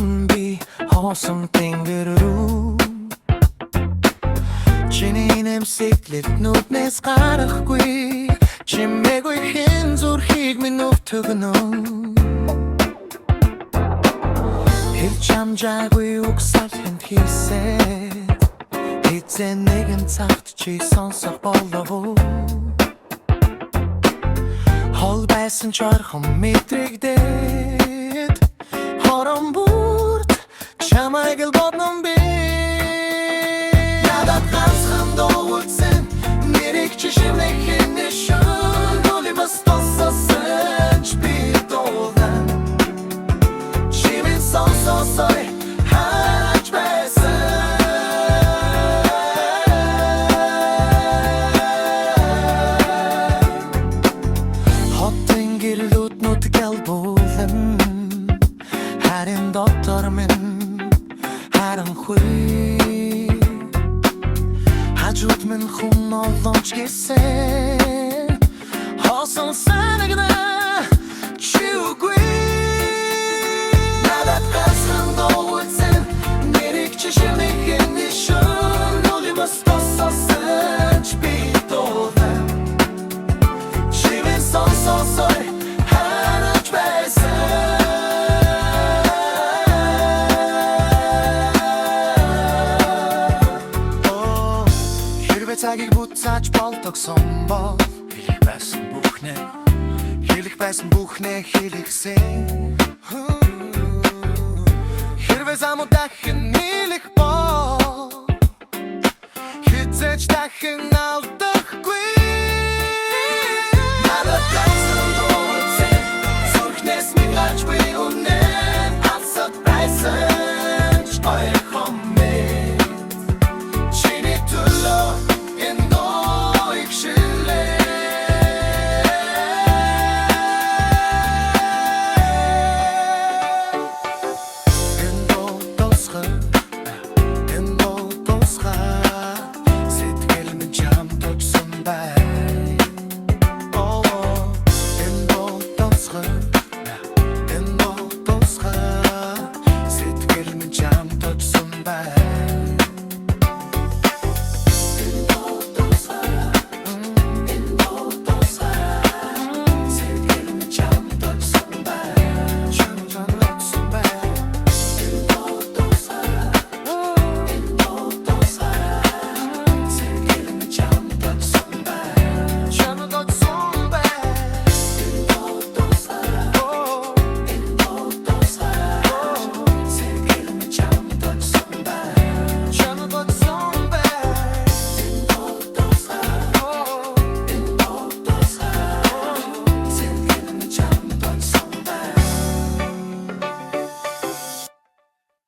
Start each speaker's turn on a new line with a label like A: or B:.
A: хүн би хоосон тэнгэр рүү чиний нэмсэглэл нүднээс гарахгүй чимээгүй хэн зүрхийг минь өвтгөнө хэлж амжаагүй угсаал хэнд хийсэд эзэн нэгэн цагт чи сонсох болов хол байсан чархан мэдрэгдээд хорон бүрт чамайг л бодном би надад ганцхан дуулсан нэрийг чи шивнэх нэшэн оли бастоссан би долдан чимэн сонсосой хач байсан хотын гилүүд гэлбүүлэн харин доктор минь харанхуй хажууд минь хүн олонч гэсэн хосон санагна чүгүй надад ганцхан дуулсан нэрийг чи шивнэх нэшэн оли бастоссан би долдан чимэн сонсосой харач байсан хэрвээ цагийг буцааж болтогсон бол хэлэх байсан бүхнээ хэлэхсэн хэрвээ замуу дахин нийлэх бол хизээч дахин алдахгүй надад ганцхан дуулсан зүрхнээс минь гарч буй үнэн алсад байсан